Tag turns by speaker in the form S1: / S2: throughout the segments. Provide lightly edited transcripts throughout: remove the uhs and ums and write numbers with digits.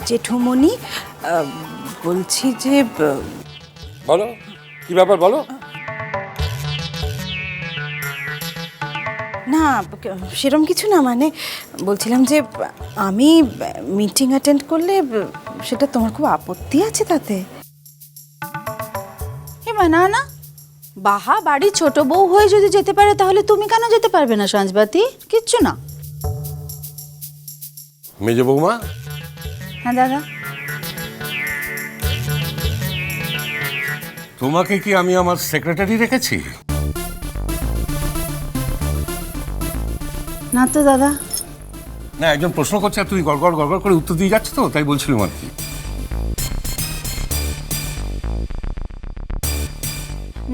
S1: জেঠুমণি, বলছি যে
S2: বলো, কি ব্যাপার বলো।
S1: না, সেরকম কিছু না, মানে বলছিলাম যে আমি মিটিং অ্যাটেন্ড করলে সেটা তোমার খুব আপত্তি আছে তাতে?
S3: এবার না না, বাহা বাড়ি ছোট বউ হয়ে যদি যেতে পারে তাহলে তুমি কেন যেতে পারবে না সাঁঝবাতি? কিচ্ছু না।
S2: মেজ বৌমা,
S3: হ্যাঁ দাদা।
S2: তোমাকে কি আমি আমার সেক্রেটারি রেখেছি?
S3: না তো দাদা।
S2: না, একজন প্রশ্ন করছে আর তুই গড়গড় গড়গড় করে উত্তর দিয়ে যাচ্ছ, তো তাই বলছিলাম আর কি।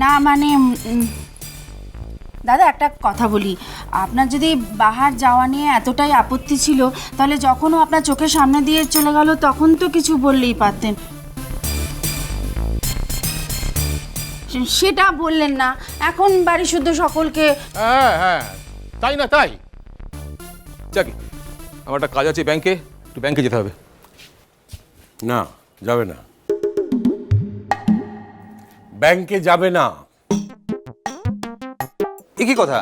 S3: না মানে দাদা একটা কথা বলি, আপনার যদি বাহার যাওয়া নিয়ে এতটাই আপত্তি ছিল তাহলে যখনও আপনার চোখের সামনে দিয়ে চলে গেল তখন তো কিছু বললেই পারতেন। সেটা বললেন না, এখন বাড়ি শুদ্ধ সকলকে।
S4: হ্যাঁ হ্যাঁ, তাই না তাই। যাকি, আমার একটা কাজ আছে ব্যাংকে, একটু ব্যাংকে যেতে হবে।
S2: না, যাবে না, ব্যাংকে যাবে না।
S5: এ কি কথা?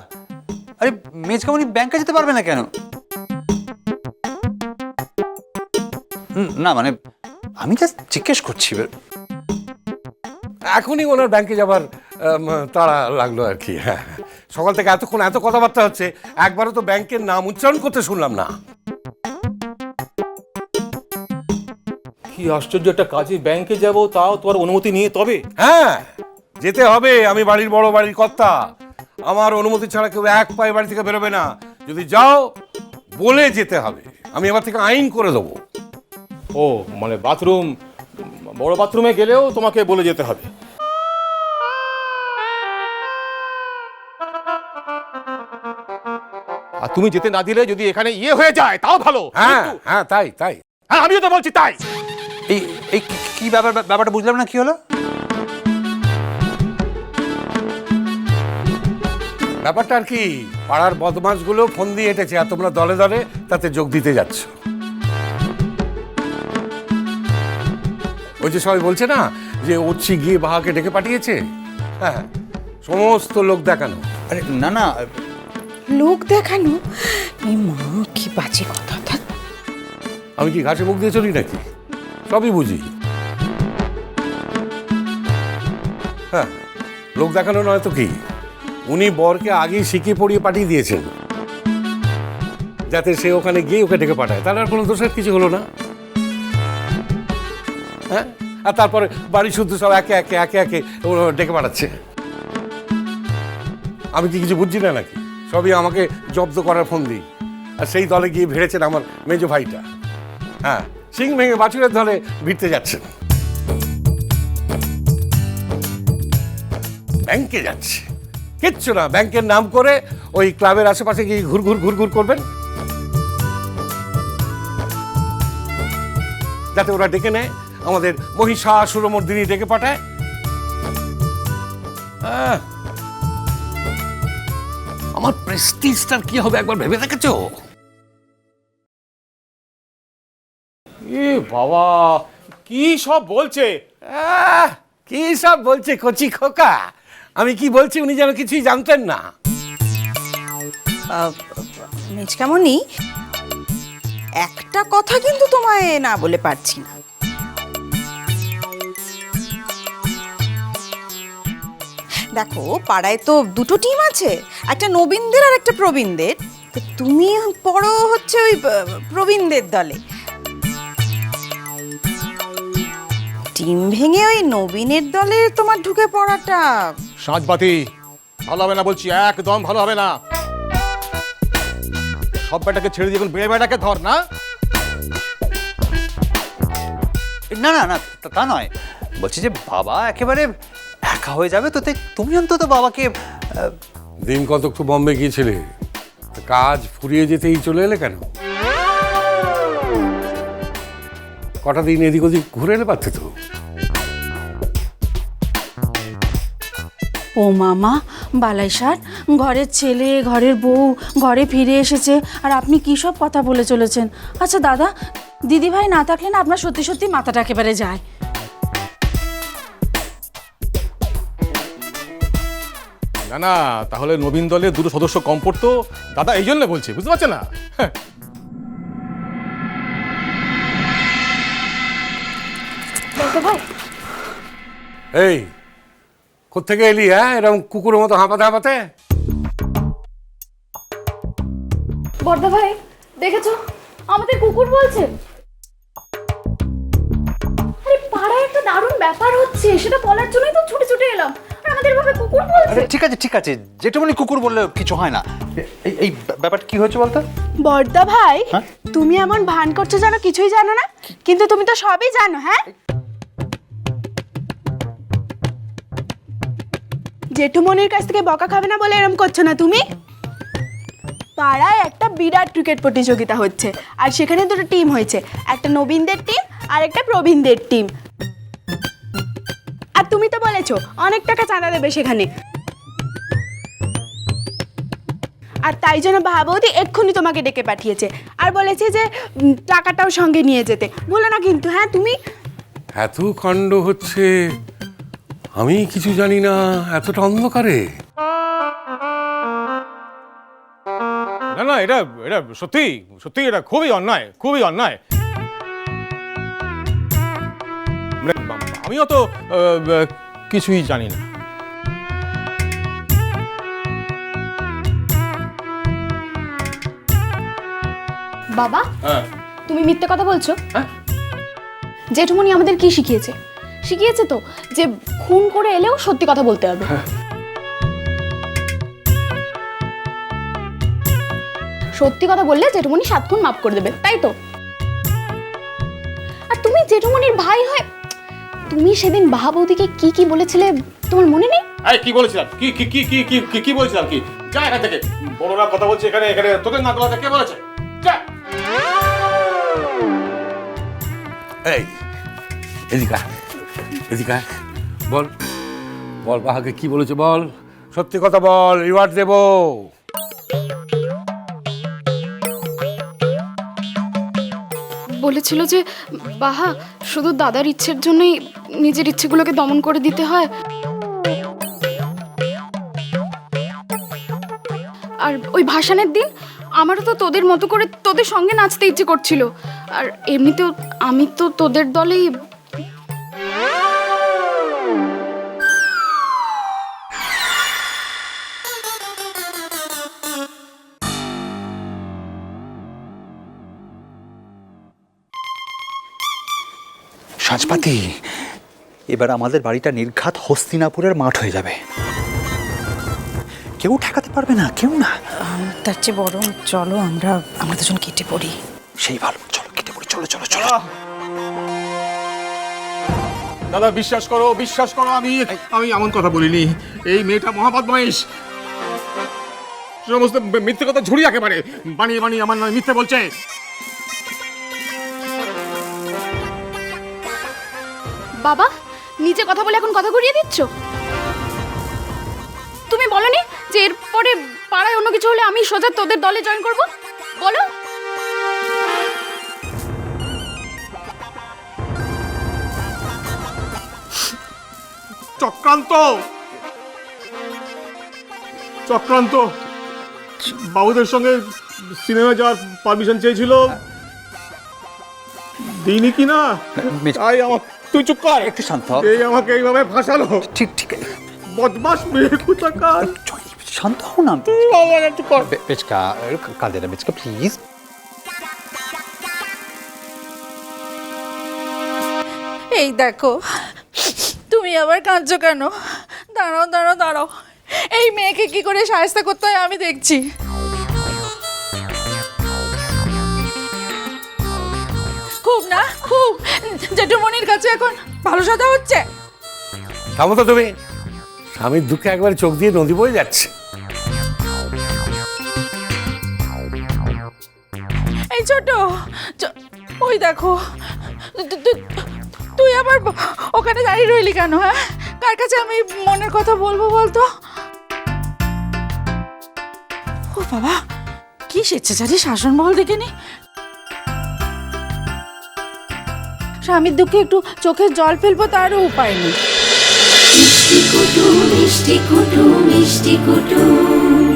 S5: আরে মেজকামনি ব্যাংকে যেতে পারবে না কেন? না মানে আমি জাস্ট জিজ্ঞেস করছি।
S2: এখনই ওনার ব্যাংকে যাবার তাড়া লাগলো আর কি। হ্যাঁ, সকাল থেকে এতক্ষণ এত কথাবার্তা হচ্ছে, একবারও তো ব্যাংকের নাম উচ্চারণ করতে শুনলাম না।
S4: কি আশ্চর্য, একটা কাজে ব্যাংকে যাব, তাও তোমার অনুমতি নিয়ে তবে?
S2: হ্যাঁ, যেতে হবে। আমি বাড়ির বড়, বাড়ির কর্তা। আমার অনুমতি ছাড়া কেউ এক পায়ে বাড়ি থেকে বেরোবে না। যদি যাও বলে যেতে হবে, আমি এবার থেকে আইন করে দেবো।
S4: ও মানে বাথরুম, বড় বাথরুমে গেলেও তোমাকে বলে যেতে হবে? আর তুমি যেতে না দিলে যদি এখানে ইয়ে হয়ে যায় তাও ভালো।
S2: হ্যাঁ হ্যাঁ, তাই তাই।
S4: হ্যাঁ, আমিও তো বলছি তাই।
S5: এই এই কি ব্যাপারটা বুঝলাম না, কি হলো?
S2: ব্যাপারটা আর কি, পাড়ার বদমাশগুলো ফোন দিয়ে এঁটেছে আর তোমরা দলে দলে তাতে যোগ দিতে যাচ্ছ। ওই যে সবাই বলছে না যে ওচ্ছি গিয়ে বাহাকে ডেকে পাঠিয়েছে। হ্যাঁ, সমস্ত লোক দেখানো।
S5: আরে না না,
S1: লোক দেখানো? এই মা, কি বাজে কথা!
S2: আমি কি ঘাসে মুখ দিয়ে চলি নাকি? সবই বুঝি। হ্যাঁ, লোক দেখানো নয় তো কি, উনি বরকে আগেই শিখিয়ে পড়িয়ে পাঠিয়ে দিয়েছেন যাতে সে ওখানে গিয়ে ওকে ডেকে পাঠায়। তাহলে আর কোনো দোষের কিছু হলো না। হ্যাঁ, আর তারপরে বাড়ি শুদ্ধ সব একে একে একে একে ডেকে পাঠাচ্ছে। আমি কি কিছু বুঝছি না নাকি? সবই আমাকে জব্দ করার ফোন দিই। আর সেই দলে গিয়ে ভিড়েছেন আমার মেজো ভাইটা। হ্যাঁ, সিং ভেঙে বাছুরের দলে ভিড়তে যাচ্ছেন। ব্যাংকে যাচ্ছে কিচ্ছু না, ব্যাংকের নাম করে ওই ক্লাবের আশেপাশে গিয়ে ঘুরঘুর করবেন যাতে ওরা ডেকে নেয়, আমাদের মহিষাসুরমর্দিনী ডেকে পাঠায়। আমার প্রেস্টিজটার কি হবে একবার ভেবে দেখেছো?
S4: এ বাবা, কি সব বলছে!
S2: কি সব বলছে কচি খোকা? আমি কি বলছি উনি যেন কিছুই জানতেন না।
S1: মেজকামণি, একটা কথা কিন্তু তোমায় না বলে পারছি না। দেখো, পাড়ায় তো দুটো টিম আছে, একটা নবীনদের আর একটা প্রবীণদের। তো তুমি পড়ো হচ্ছে ওই প্রবীণদের দলে। টিম ভেঙে ওই নবীনের দলে তোমার ঢুকে পড়াটা
S4: সাঁঝবাতি ভালো হবে না বলছি, একদম ভালো হবে না। সব বেটাকে ছেড়ে দিয়ে বেড়ে বেটাকে ধর না।
S5: না না না, তা নয়। বলছি যে বাবা একেবারে একা হয়ে যাবে, তো তাই তুমি অন্তত বাবাকে।
S2: দিন কতক তো বম্বে গিয়েছিলে, কাজ ফুরিয়ে যেতেই চলে এলে কেন? কটা দিন এদিক ওদিক ঘুরে এলে পারতে তো।
S3: ও মামা, বালাই ষাট, ঘরের ছেলে, ঘরের বউ ঘরে ফিরে এসেছে, আর আপনি কী সব কথা বলে চলেছেন? আচ্ছা দাদা, দিদিভাই না থাকলে না আপনার সত্যি সত্যি মাথাটা একেবারে যায়।
S4: না না, তাহলে নবীন দলে দুটো সদস্য কম পড়তো দাদা, এই জন্য বলছি, বুঝতে পারছেন না? হ্যাঁ।
S2: এই কোত্থেকে এলি? হ্যাঁ, এরকম কুকুরের মতো হাঁপাতে হাঁপাতে।
S6: বর্দা ভাই, দেখেছো আমাদের কুকুর বলছে। আরে পাড়ায় একটা দারুণ ব্যাপার হচ্ছে, সেটা বলার জন্যই তো ছুটে ছুটে এলাম। আর আমাদের ভাবে কুকুর বলছে।
S5: আরে ঠিক আছে, যেটুকুনি কুকুর বললে কিছু হয় না। এই ব্যাপারটা কি হয়েছে বলতো?
S6: বর্দা ভাই,
S5: হ্যাঁ?
S6: তুমি এমন ভান করছো যেন কিছুই জানো না, কিন্তু তুমি তো সবই জানো। হ্যাঁ, জেঠুমনির কাছ থেকে বকা খাবে না বলে এরকম করছো না তুমি? পাড়ায় একটা বিরাট ক্রিকেট প্রতিযোগিতা হচ্ছে, আর সেখানে দুটো টিম হয়েছে, একটা নবীনদের টিম আর একটা প্রবীণদের টিম। আর তুমি তো বলেছো অনেক টাকা চাঁদা দেবে সেখানে, আর তাই জন্য ভাবৌদি এক্ষুনি তোমাকে ডেকে পাঠিয়েছে আর বলেছে যে টাকাটাও সঙ্গে নিয়ে যেতে। বলো না কিন্তু। হ্যাঁ, তুমি
S2: এত কাণ্ড হচ্ছে, আমি কিছু জানি না, এতটা অন্ধকারে।
S4: না না, এটা এটা সত্যি সত্যি, এটা খুবই অন্যায়, খুবই অন্যায়। আমিও তো কিছুই জানি না।
S6: বাবা,
S4: হ্যাঁ
S6: তুমি মিথ্যে কথা বলছো।
S4: হ্যাঁ?
S6: জেঠুমনি আমাদের কি শিখিয়েছে? শিখিয়েছে তো যে খুন করে এলেও সত্যি কথা বলতে হবে। সত্যি কথা বললে জেঠুমনি 7 খুন মাফ করে দেবে, তাই তো? আর তুমি জেঠুমনির ভাই হয়, তুমি সেদিন বাহা বৌদিকে কি কি বলেছিলে তোমার মনে নেই?
S4: এই কি বলেছিলাম? কি কি কি কি কি কি বলেছিলাম? কি যা এখান থেকে, বড়রা কথা বলছে এখানে, এখানে তোদের না গলাতে কে বলেছে? যা।
S2: এই এদিকা এদিকা, বল বল, বাহাকে কি বলেছে বল, সত্যি কথা বল, রিওয়ার্ড দেবো।
S6: বলেছিল যে বাহা শুধু দাদার ইচ্ছের জন্যই নিজের ইচ্ছেগুলোকে দমন করে দিতে হয়, আর ওই ভাসানের দিন আমারও তো তোদের মতো করে তোদের সঙ্গে নাচতে ইচ্ছে করছিল, আর এমনিতেও আমি তো তোদের দলেই।
S5: সাজপাতি, এবার আমাদের বাড়িটা নির্ঘাত হস্তিনাপুরের মাঠ হয়ে যাবে, কেউ ঠেকাতে পারবে না, কেউ না।
S1: তার চেয়ে বরং চলো আমরা দুজন কেটে পড়ি।
S5: সেই ভালো, চলো কেটে পড়ি, চলো চলো চলো।
S4: দাদা বিশ্বাস করো, বিশ্বাস করো, আমি এমন কথা বলিনি। এই মেয়েটা মহাবদমাইশ, সমস্ত মিথ্যে কথা ঝুড়ি একেবারে বানিয়ে বানিয়ে আমার নয় মিথ্যে বলছে।
S6: বাবা, নিজে কথা বলে এখন কথা ঘুরিয়ে দিচ্ছ। তুমি বলনি যে এরপরে পাড়ায় অন্য কিছু হলে আমি সোজা তোদের দলে জয়েন করব? বলো।
S4: চক্রান্ত, চক্রান্ত। বাবুদের সঙ্গে সিনেমা যাওয়ার পারমিশন চেয়েছিল, দিইনি কি না, তাই আমার। তুই চুপ কর,
S5: একটু শান্ত হও।
S4: এই আমাকে এইভাবে ফাঁসালো,
S5: ঠিক ঠিক,
S4: বদমাস মেয়ে কোথাকার।
S5: শান্ত হও না।
S4: চুপ কর।
S5: বেচকা, কাঁদে না বেচকা, প্লিজ।
S3: এই দেখো, তুমি আবার কাঁদছো কেন? দাঁড়াও দাঁড়াও দাঁড়াও, এই মেয়েকে কি করে সাহায্য করতে হয় আমি দেখছি। খুব না খুব, জেঠুমনির কাছে এখন ভালো সাজা হচ্ছে।
S2: থামো তো তুমি, স্বামীর দুঃখে একবারে চোখ দিয়ে নদী বয়ে যাচ্ছে।
S3: এই ছোট, ওই দেখো, তুই আবার ওখানে দাঁড়িয়ে রইলি কেন? হ্যাঁ, কার কাছে আমি মনের কথা বলবো বলতো? বাবা, কি স্বেচ্ছাচারী শাসনমহল দেখে নি। স্বামীর দুঃখে একটু চোখের জল ফেলবো তারও উপায় নেই।
S7: মিষ্টি কুটুম মিষ্টি কুটুম মিষ্টি কুটুম